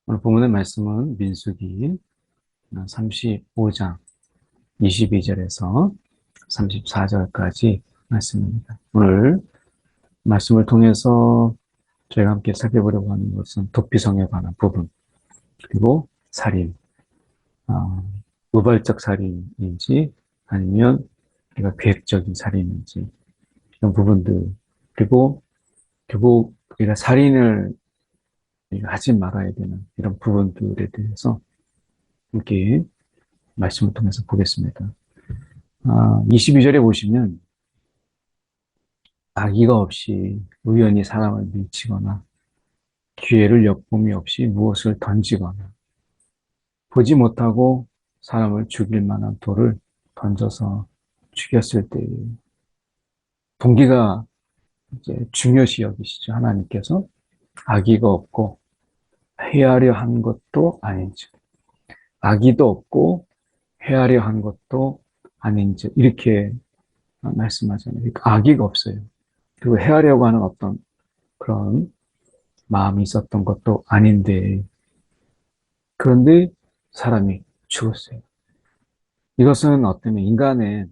오늘 본문의 말씀은 민수기 35장 22절에서 34절까지 말씀입니다. 오늘 말씀을 통해서 저희가 함께 살펴보려고 하는 것은 도피성에 관한 부분, 그리고 살인, 어, 우발적 살인인지 아니면 우리가 계획적인 살인인지 이런 부분들, 그리고 결국 우리가 살인을 하지 말아야 되는 이런 부분들에 대해서 함께 말씀을 통해서 보겠습니다. 22절에 보시면 악의가 없이 우연히 사람을 밀치거나 기회를 엿봄이 없이 무엇을 던지거나 보지 못하고 사람을 죽일 만한 돌을 던져서 죽였을 때 동기가 이제 중요시 여기시죠. 하나님께서 악의가 없고 해하려 한 것도 아닌지, 악의도 없고 해하려 한 것도 아닌지 이렇게 말씀하잖아요. 그러니까 악의가 없어요. 그리고 해하려고 하는 어떤 그런 마음이 있었던 것도 아닌데, 그런데 사람이 죽었어요. 이것은 어쩌면 인간의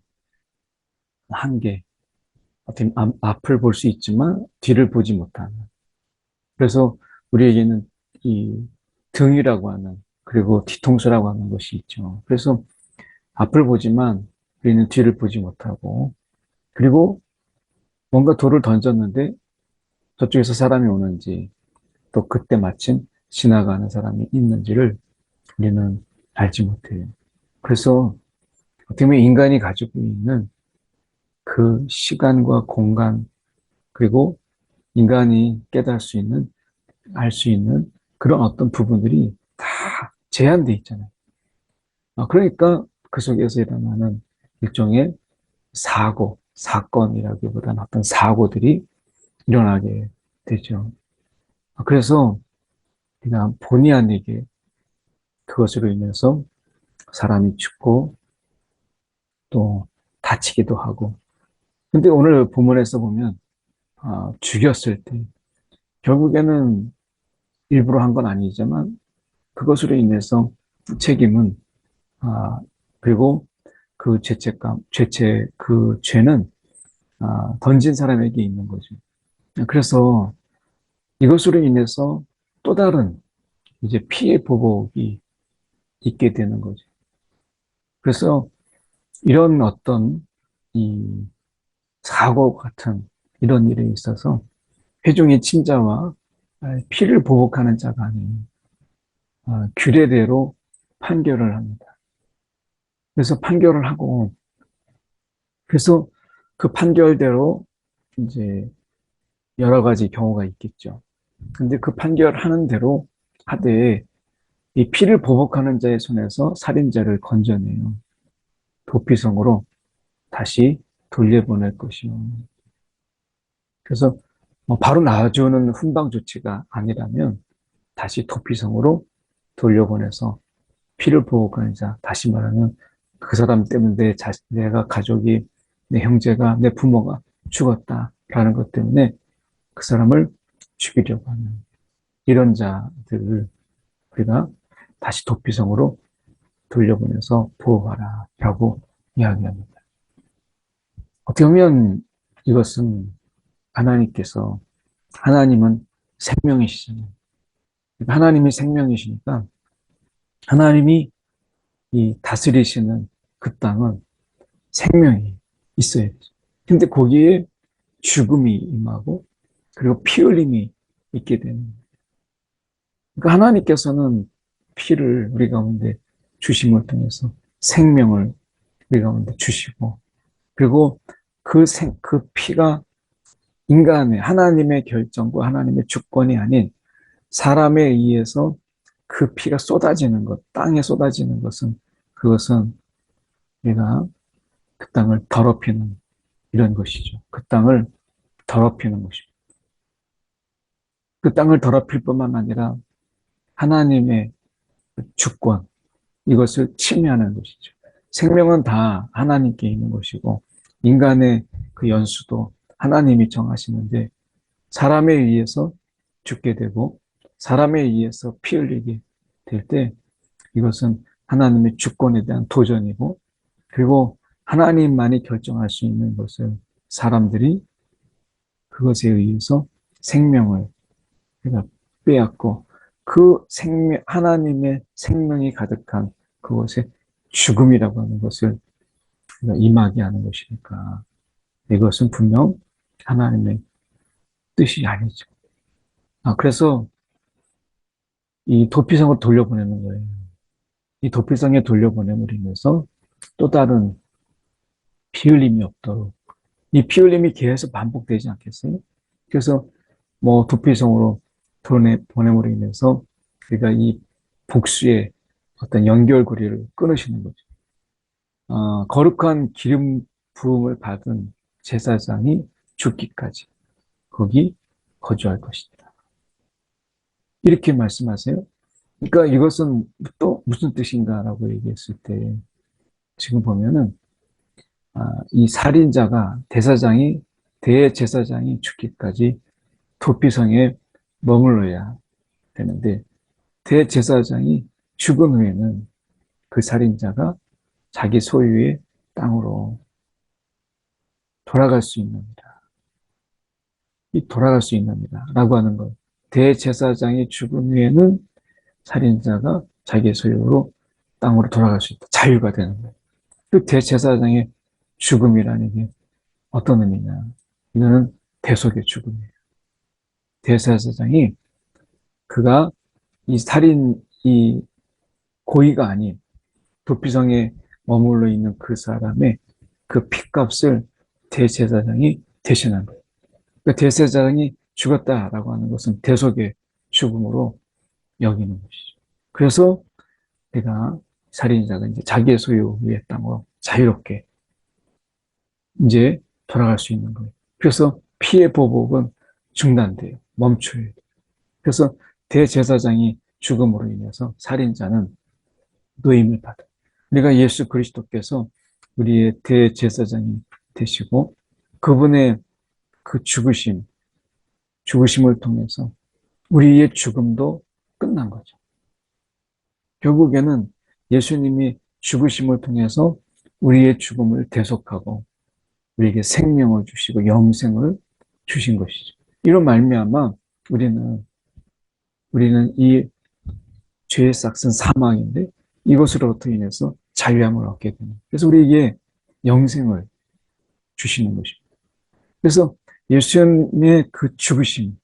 한계, 어떤 앞을 볼 수 있지만 뒤를 보지 못하는. 그래서 우리에게는 이 등이라고 하는, 그리고 뒤통수라고 하는 것이 있죠. 그래서 앞을 보지만 우리는 뒤를 보지 못하고, 그리고 뭔가 돌을 던졌는데 저쪽에서 사람이 오는지, 또 그때 마침 지나가는 사람이 있는지를 우리는 알지 못해요. 그래서 어떻게 보면 인간이 가지고 있는 그 시간과 공간, 그리고 인간이 깨달을 수 있는, 알 수 있는 그런 어떤 부분들이 다 제한돼 있잖아요. 그러니까 그 속에서 일어나는 일종의 사고, 사건이라기보다는 어떤 사고들이 일어나게 되죠. 그래서 그냥 본의 아니게 그것으로 인해서 사람이 죽고 또 다치기도 하고. 근데 오늘 본문에서 보면 죽였을 때 결국에는 일부러 한 건 아니지만 그것으로 인해서 책임은 아, 그리고 그 죄책감, 그 죄는 던진 사람에게 있는 거죠. 그래서 이것으로 인해서 또 다른 이제 피해 보복이 있게 되는 거죠. 그래서 이런 어떤 이 사고 같은 이런 일에 있어서 회중의 친자와 피를 보복하는 자가 아닌 규례대로 판결을 합니다. 그래서 판결을 하고, 그래서 그 판결대로 이제 여러 가지 경우가 있겠죠. 근데 그 판결하는 대로 하되 이 피를 보복하는 자의 손에서 살인자를 건져내요. 도피성으로 다시 돌려보낼 것이요. 그래서 바로 놔주는 훈방 조치가 아니라면 다시 도피성으로 돌려보내서 피를 보호하는 자, 다시 말하면 그 사람 때문에 내가 가족이, 내 형제가, 내 부모가 죽었다라는 것 때문에 그 사람을 죽이려고 하는 이런 자들을 우리가 다시 도피성으로 돌려보내서 보호하라 라고 이야기합니다. 어떻게 보면 이것은 하나님께서, 하나님은 생명이시잖아요. 하나님이 생명이시니까 하나님이 이 다스리시는 그 땅은 생명이 있어야 되죠. 근데 거기에 죽음이 임하고 그리고 피 흘림이 있게 되는 거예요. 그러니까 하나님께서는 피를 우리 가운데 주심을 통해서 생명을 우리 가운데 주시고, 그리고 그 피가 인간의, 하나님의 결정과 하나님의 주권이 아닌 사람에 의해서 그 피가 쏟아지는 것, 땅에 쏟아지는 것은, 그것은 우리가 그 땅을 더럽히는 이런 것이죠. 그 땅을 더럽히는 것입니다. 그 땅을 더럽힐 뿐만 아니라 하나님의 주권, 이것을 침해하는 것이죠. 생명은 다 하나님께 있는 것이고, 인간의 그 연수도 하나님이 정하시는데, 사람에 의해서 죽게 되고, 사람에 의해서 피 흘리게 될 때 이것은 하나님의 주권에 대한 도전이고, 그리고 하나님만이 결정할 수 있는 것을 사람들이 그것에 의해서 생명을 그러니까 빼앗고, 그 생명, 하나님의 생명이 가득한 그것에 죽음이라고 하는 것을 임하게 하는 것이니까 이것은 분명 하나님의 뜻이 아니죠. 그래서 이 도피성을 돌려보내는 거예요. 이 도피성에 돌려보냄으로 인해서 또 다른 피 흘림이 없도록, 이 피 흘림이 계속 반복되지 않겠어요? 그래서 뭐 도피성으로 보냄으로 인해서 우리가 이 복수의 어떤 연결고리를 끊으시는 거죠. 거룩한 기름 부음을 받은 제사장이 죽기까지 거기 거주할 것이다. 이렇게 말씀하세요. 그러니까 이것은 또 무슨 뜻인가라고 얘기했을 때 지금 보면은 이 살인자가 대제사장이 죽기까지 도피성에 머물러야 되는데, 대제사장이 죽은 후에는 그 살인자가 자기 소유의 땅으로 돌아갈 수 있느니라. 이 돌아갈 수 있느니라 라고 하는 것. 대제사장이 죽은 후에는 살인자가 자기 소유로 땅으로 돌아갈 수 있다. 자유가 되는 거예요. 그 대제사장의 죽음이라는 게 어떤 의미냐. 이거는 대속의 죽음이에요. 대제사장이 그가 이 고의가 아닌 도피성에 머물러 있는 그 사람의 그 핏값을 대제사장이 대신한 거예요. 그 대제사장이 죽었다라고 하는 것은 대속의 죽음으로 여기는 것이죠. 그래서 내가 살인자가 이제 자기의 소유의 땅으로 자유롭게 이제 돌아갈 수 있는 거예요. 그래서 피해 보복은 중단돼요. 멈춰요. 그래서 대제사장이 죽음으로 인해서 살인자는 노임을 받아요. 우리가 예수 그리스도께서 우리의 대제사장이 되시고 그분의 그 죽으심을 통해서 우리의 죽음도 끝난 거죠. 결국에는 예수님이 죽으심을 통해서 우리의 죽음을 대속하고 우리에게 생명을 주시고 영생을 주신 것이죠. 이런 말미암아 우리는 이 죄의 싹은 사망인데 이것으로부터 인해서 자유함을 얻게 되는. 그래서 우리에게 영생을 주시는 것입니다. 그래서 예수님의 그 죽으심에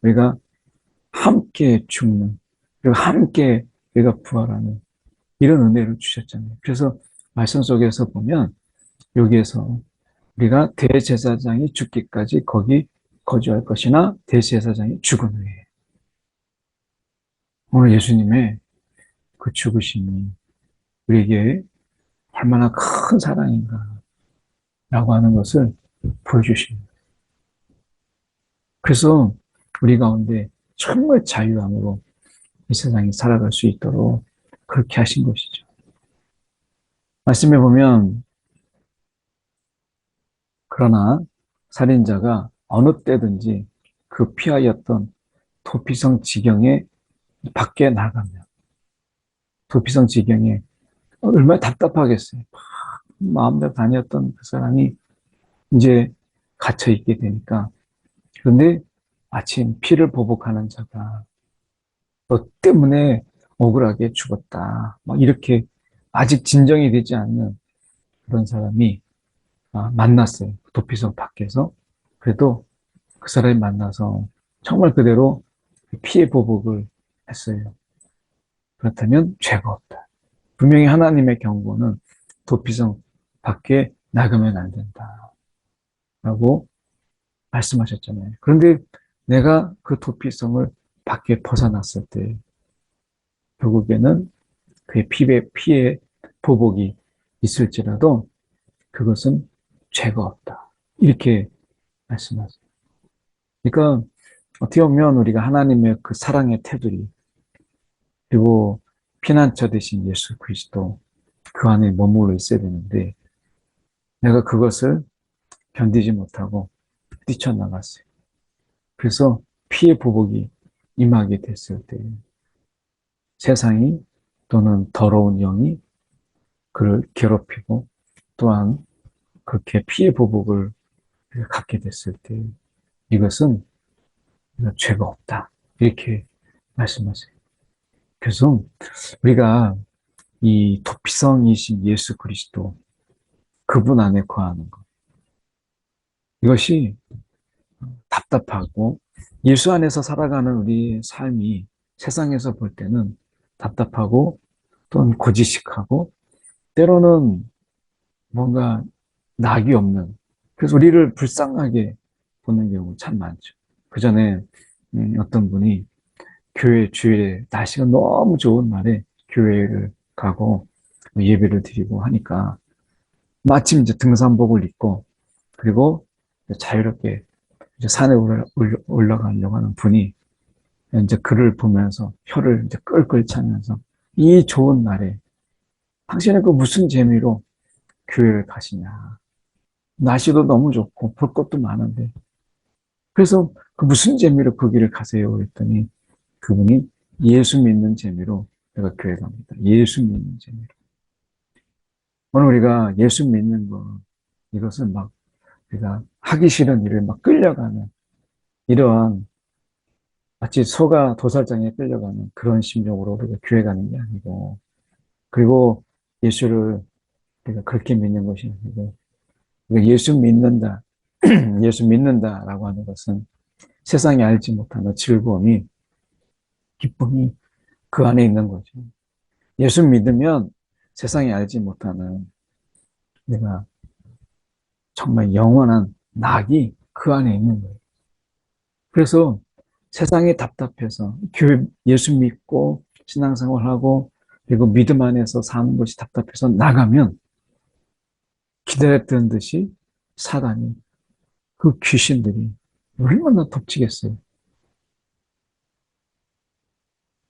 우리가 함께 죽는, 그리고 함께 우리가 부활하는 이런 은혜를 주셨잖아요. 그래서 말씀 속에서 보면 여기에서 우리가 대제사장이 죽기까지 거기 거주할 것이나 대제사장이 죽은 후에, 오늘 예수님의 그 죽으심이 우리에게 얼마나 큰 사랑인가 라고 하는 것을 보여주십니다. 그래서 우리 가운데 정말 자유함으로 이 세상에 살아갈 수 있도록 그렇게 하신 것이죠. 말씀해 보면 그러나 살인자가 어느 때든지 그 피하였던 도피성 지경에 밖에 나가면, 도피성 지경에 얼마나 답답하겠어요. 마음대로 다녔던 그 사람이 이제 갇혀 있게 되니까. 그런데 마침 피를 보복하는 자가 너 때문에 억울하게 죽었다, 막 이렇게 아직 진정이 되지 않는 그런 사람이 만났어요. 도피성 밖에서. 그래도 그 사람이 만나서 정말 그대로 피해 보복을 했어요. 그렇다면 죄가 없다. 분명히 하나님의 경고는 도피성 밖에 나가면 안 된다 라고 말씀하셨잖아요. 그런데 내가 그 도피성을 밖에 벗어났을 때 결국에는 그의 피해 보복이 있을지라도 그것은 죄가 없다. 이렇게 말씀하세요. 그러니까 어떻게 보면 우리가 하나님의 그 사랑의 테두리, 그리고 피난처 되신 예수 그리스도 그 안에 머물러 있어야 되는데 내가 그것을 견디지 못하고 뛰쳐나갔어요. 그래서 피의 보복이 임하게 됐을 때 세상이 또는 더러운 영이 그를 괴롭히고 또한 그렇게 피의 보복을 갖게 됐을 때 이것은 죄가 없다. 이렇게 말씀하세요. 그래서 우리가 이 도피성이신 예수 그리스도 그분 안에 거하는 것. 이것이 답답하고 예수 안에서 살아가는 우리의 삶이 세상에서 볼 때는 답답하고 또는 고지식하고 때로는 뭔가 낙이 없는 그래서 우리를 불쌍하게 보는 경우 참 많죠. 그 전에 어떤 분이 교회 주일에 날씨가 너무 좋은 날에 교회를 가고 예배를 드리고 하니까 마침 이제 등산복을 입고 그리고 자유롭게 이제 산에 올라가려고 하는 분이 이제 그를 보면서 혀를 이제 끌끌 차면서 이 좋은 날에 당신은 그 무슨 재미로 교회를 가시냐. 날씨도 너무 좋고 볼 것도 많은데 그래서 그 무슨 재미로 그 길을 가세요? 그랬더니 그분이 예수 믿는 재미로 내가 교회 갑니다. 예수 믿는 재미로. 오늘 우리가 예수 믿는 거 이것은 막 우리가 하기 싫은 일을 막 끌려가는 이러한 마치 소가 도살장에 끌려가는 그런 심정으로 우리가 교회 가는 게 아니고 그리고 예수를 우리가 그렇게 믿는 것이 아니고 예수 믿는다 예수 믿는다라고 하는 것은 세상이 알지 못하는 즐거움이 기쁨이 그 안에 있는 거죠. 예수 믿으면 세상이 알지 못하는 내가 정말 영원한 낙이 그 안에 있는 거예요. 그래서 세상이 답답해서 교회 예수 믿고 신앙생활하고 그리고 믿음 안에서 사는 것이 답답해서 나가면 기다렸던 듯이 사단이 그 귀신들이 얼마나 덮치겠어요.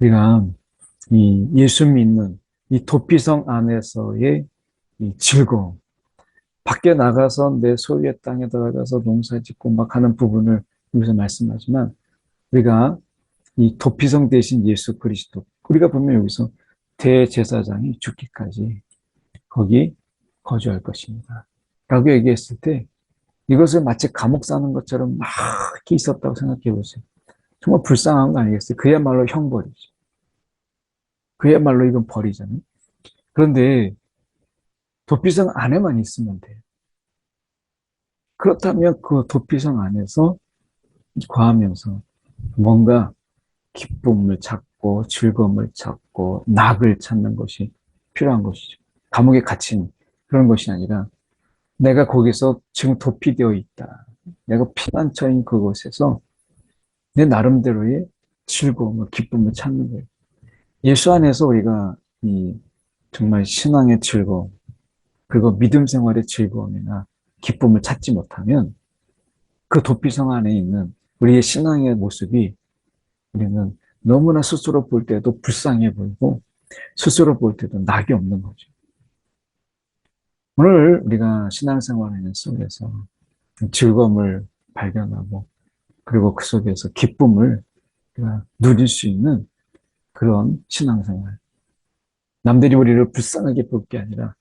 우리가 이 예수 믿는 이 도피성 안에서의 이 즐거움 밖에 나가서 내 소유의 땅에 들어가서 농사 짓고 막 하는 부분을 여기서 말씀하지만 우리가 이 도피성 대신 예수 그리스도 우리가 보면 여기서 대제사장이 죽기까지 거기 거주할 것입니다. 라고 얘기했을 때 이것을 마치 감옥 사는 것처럼 막 있었다고 생각해 보세요. 정말 불쌍한 거 아니겠어요? 그야말로 형벌이죠. 그야말로 이건 벌이잖아요. 그런데 도피성 안에만 있으면 돼요. 그렇다면 그 도피성 안에서 거하면서 뭔가 기쁨을 찾고 즐거움을 찾고 낙을 찾는 것이 필요한 것이죠. 감옥에 갇힌 그런 것이 아니라 내가 거기서 지금 도피되어 있다. 내가 피난처인 그곳에서 내 나름대로의 즐거움을 기쁨을 찾는 거예요. 예수 안에서 우리가 이 정말 신앙의 즐거움 그리고 믿음 생활의 즐거움이나 기쁨을 찾지 못하면 그 도피성 안에 있는 우리의 신앙의 모습이 우리는 너무나 스스로 볼 때도 불쌍해 보이고 스스로 볼 때도 낙이 없는 거죠. 오늘 우리가 신앙생활하는 속에서 즐거움을 발견하고 그리고 그 속에서 기쁨을 누릴 수 있는 그런 신앙생활. 남들이 우리를 불쌍하게 볼 게 아니라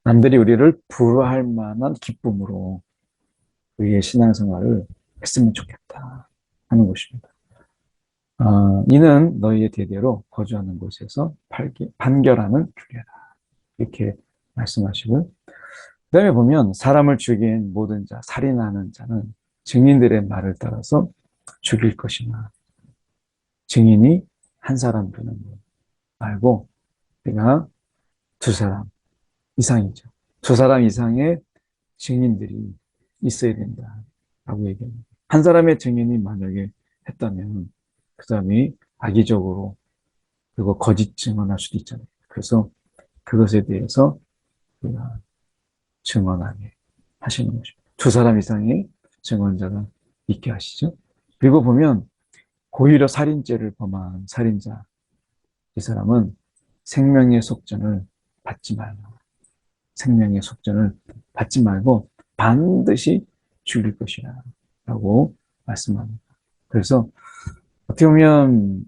남들이 우리를 부러워할 만한 기쁨으로 우리의 신앙생활을 했으면 좋겠다 하는 것입니다. 이는 너희의 대대로 거주하는 곳에서 판결하는 규례라. 이렇게 말씀하시고 그 다음에 보면 사람을 죽인 모든 자, 살인하는 자는 증인들의 말을 따라서 죽일 것이나 증인이 한 사람 되는 것 말고 우리가 두 사람 이상이죠. 두 사람 이상의 증인들이 있어야 된다라고 얘기합니다. 한 사람의 증인이 만약에 했다면 그 사람이 악의적으로 그리고 거짓 증언할 수도 있잖아요. 그래서 그것에 대해서 우리가 증언하게 하시는 것입니다. 두 사람 이상의 증언자가 있게 하시죠. 그리고 보면 고의로 살인죄를 범한 살인자 이 사람은 생명의 속전을 받지 말고 생명의 속전을 받지 말고 반드시 죽일 것이라 라고 말씀합니다. 그래서 어떻게 보면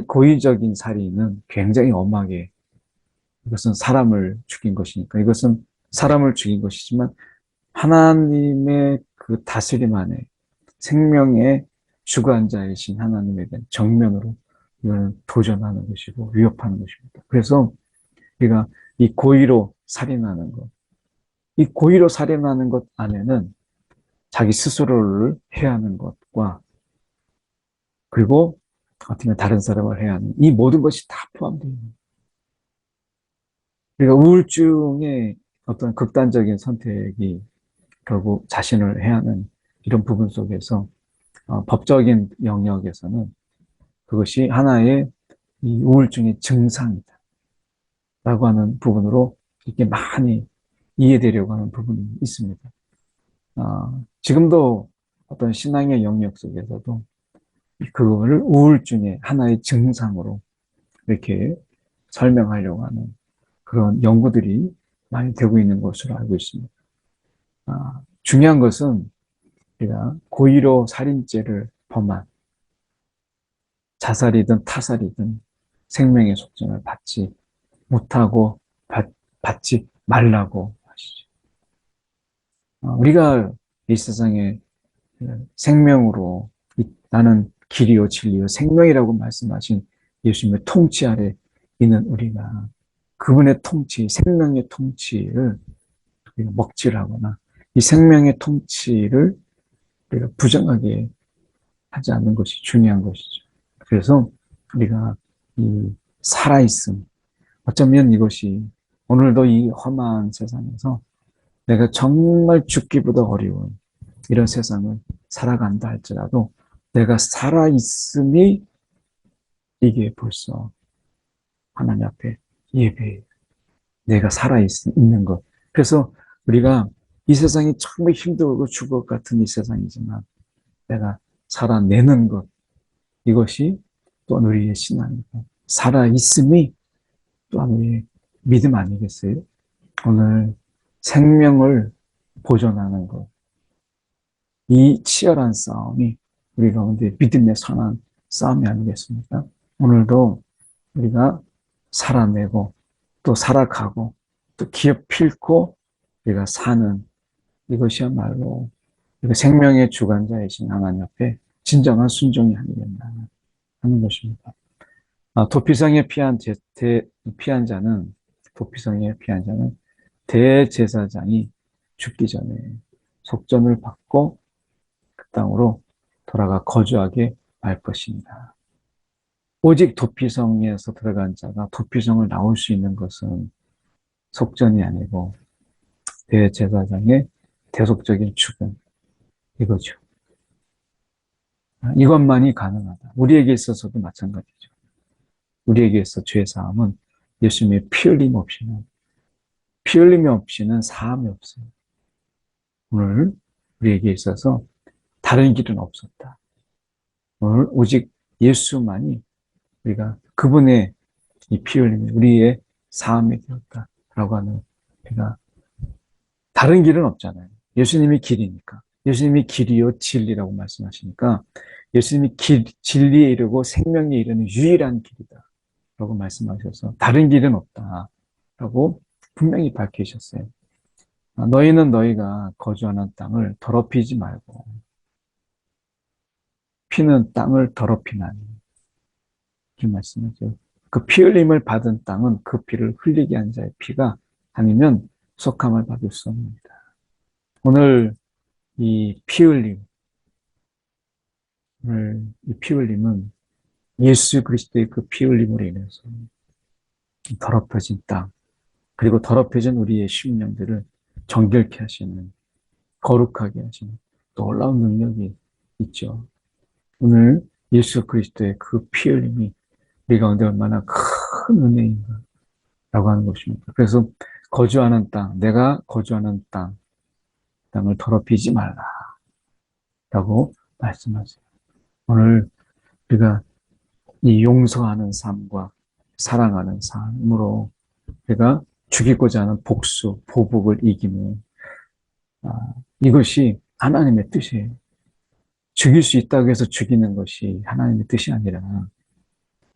고의적인 살인은 굉장히 엄하게 이것은 사람을 죽인 것이니까 이것은 사람을 죽인 것이지만 하나님의 그 다스림 안에 생명의 주관자이신 하나님에 대한 정면으로 이거는 도전하는 것이고 위협하는 것입니다. 그래서 우리가 이 고의로 살인하는 것, 이 고의로 살인하는 것 안에는 자기 스스로를 해하는 것과 그리고 어떻게 보면 다른 사람을 해하는 이 모든 것이 다 포함되어 있는 거예요. 그러니까 우울증의 어떤 극단적인 선택이 결국 자신을 해하는 이런 부분 속에서 법적인 영역에서는 그것이 하나의 이 우울증의 증상이다 라고 하는 부분으로 이렇게 많이 이해되려고 하는 부분이 있습니다. 지금도 어떤 신앙의 영역 속에서도 그거를 우울증의 하나의 증상으로 이렇게 설명하려고 하는 그런 연구들이 많이 되고 있는 것으로 알고 있습니다. 중요한 것은 우리가 고의로 살인죄를 범한 자살이든 타살이든 생명의 속전을 받지 못하고 받지 말라고 하시죠. 우리가 이 세상에 생명으로 나는 길이요 진리요 생명이라고 말씀하신 예수님의 통치 아래 있는 우리가 그분의 통치, 생명의 통치를 우리가 먹칠하거나 이 생명의 통치를 우리가 부정하게 하지 않는 것이 중요한 것이죠. 그래서 우리가 이 살아있음, 어쩌면 이것이 오늘도 이 험한 세상에서 내가 정말 죽기보다 어려운 이런 세상을 살아간다 할지라도 내가 살아있음이 이게 벌써 하나님 앞에 예배예요. 내가 살아있는 것. 그래서 우리가 이 세상이 정말 힘들고 죽을 것 같은 이 세상이지만 내가 살아내는 것. 이것이 또한 우리의 신앙이고 살아있음이 또한 우리의 믿음 아니겠어요? 오늘 생명을 보존하는 것. 이 치열한 싸움이 우리 가운데 믿음의 선한 싸움이 아니겠습니까? 오늘도 우리가 살아내고 또 살아가고 또 기업 필고 우리가 사는 이것이야말로 생명의 주관자이신 하나님 앞에 진정한 순종이 아니겠나 하는 것입니다. 도피성에 피한 자는 도피성에 피한 자는 대제사장이 죽기 전에 속전을 받고 그 땅으로 돌아가 거주하게 할 것입니다. 오직 도피성에서 들어간 자가 도피성을 나올 수 있는 것은 속전이 아니고 대제사장의 대속적인 죽음 이거죠. 이것만이 가능하다. 우리에게 있어서도 마찬가지죠. 우리에게 있어 죄사함은 예수님의 피 흘림 없이는 사함이 없어요. 오늘 우리에게 있어서 다른 길은 없었다. 오늘 오직 예수만이 우리가 그분의 이 피 흘림이 우리의 사함이 되었다라고 하는 우리가 다른 길은 없잖아요. 예수님이 길이니까. 예수님이 길이요 진리라고 말씀하시니까 예수님이 진리에 이르고 생명에 이르는 유일한 길이다 라고 말씀하셔서 다른 길은 없다 라고 분명히 밝히셨어요. 너희는 너희가 거주하는 땅을 더럽히지 말고 피는 땅을 더럽히나니 이렇게 말씀하죠. 그 피 흘림을 받은 땅은 그 피를 흘리게 한 자의 피가 아니면 속함을 받을 수 없습니다. 오늘 이 피 흘림, 이 피 흘림은 예수 그리스도의 그 피 흘림으로 인해서 더럽혀진 땅, 그리고 더럽혀진 우리의 심령들을 정결케 하시는, 거룩하게 하시는 놀라운 능력이 있죠. 오늘 예수 그리스도의 그 피 흘림이 우리 가운데 얼마나 큰 은혜인가 라고 하는 것입니다. 그래서 거주하는 땅, 내가 거주하는 땅을 더럽히지 말라 라고 말씀하세요. 오늘 우리가 이 용서하는 삶과 사랑하는 삶으로 우리가 죽이고자 하는 복수, 보복을 이기는 이것이 하나님의 뜻이에요. 죽일 수 있다고 해서 죽이는 것이 하나님의 뜻이 아니라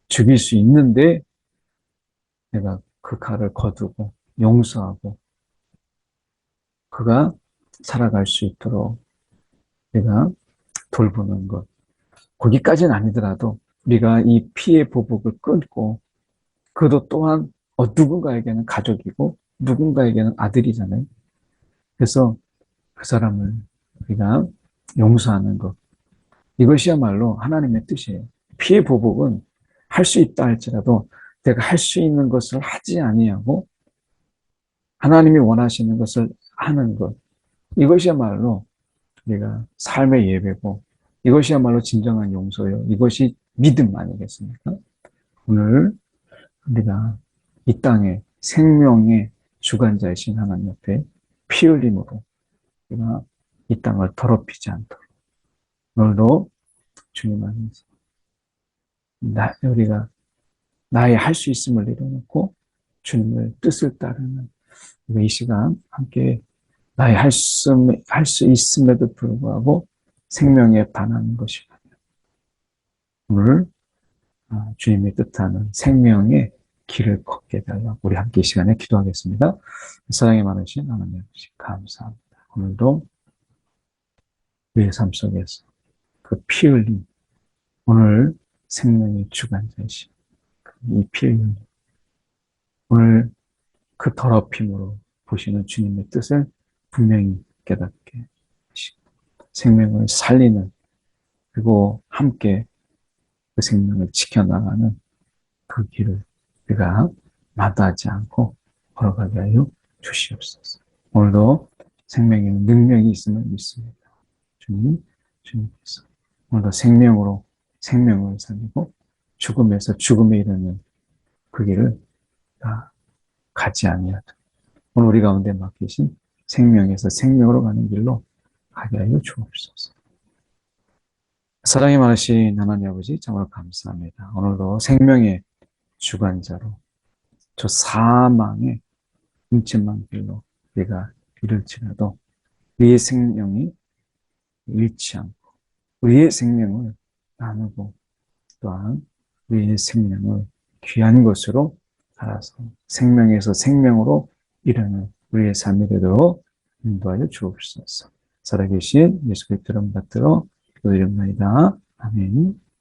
죽일 수 있는데 내가 그 칼을 거두고 용서하고 그가 살아갈 수 있도록 내가 돌보는 것. 거기까지는 아니더라도 우리가 이 피의 보복을 끊고 그도 또한 누군가에게는 가족이고 누군가에게는 아들이잖아요. 그래서 그 사람을 우리가 용서하는 것. 이것이야말로 하나님의 뜻이에요. 피의 보복은 할 수 있다 할지라도 내가 할 수 있는 것을 하지 아니하고 하나님이 원하시는 것을 하는 것. 이것이야말로 우리가 삶의 예배고 이것이야말로 진정한 용서요. 이것이 믿음 아니겠습니까? 오늘 우리가 이 땅에 생명의 주관자이신 하나님 앞에 피 흘림으로 우리가 이 땅을 더럽히지 않도록 오늘도 주님 안에서 우리가 나의 할 수 있음을 내려놓고 주님의 뜻을 따르는 이 시간 함께 나의 할 수 있음에도 불구하고 생명에 반하는 것이 오늘 주님의 뜻하는 생명의 길을 걷게 해달라고 우리 함께 이 시간에 기도하겠습니다. 사랑이 많으신 하나님 아버지 감사합니다. 오늘도 우리의 삶 속에서 그 피 흘림 오늘 생명의 주관자이신 이 피 흘림 오늘 그 더럽힘으로 보시는 주님의 뜻을 분명히 깨닫게 하시고 생명을 살리는 그리고 함께 그 생명을 지켜나가는 그 길을 우리가 마다하지 않고 걸어가게 하여 주시옵소서. 오늘도 생명에 능력이 있음을 믿습니다. 주님께서 오늘도 생명으로 생명을 살리고 죽음에서 죽음에 이르는 그 길을 가지 아니하도록 오늘 우리 가운데 맡기신 생명에서 생명으로 가는 길로 가게 하여 주옵소서. 사랑이 많으신 하나님 아버지 정말 감사합니다. 오늘도 생명의 주관자로 저 사망의 음침한 길로 우리가 이를지라도 우리의 생명이 잃지 않고 우리의 생명을 나누고 또한 우리의 생명을 귀한 것으로 살아서 생명에서 생명으로 이르는 우리의 삶이 되도록 인도하여 주옵소서. 살아계신 예수 그리스도를 받들어 기도드립니다. 아멘.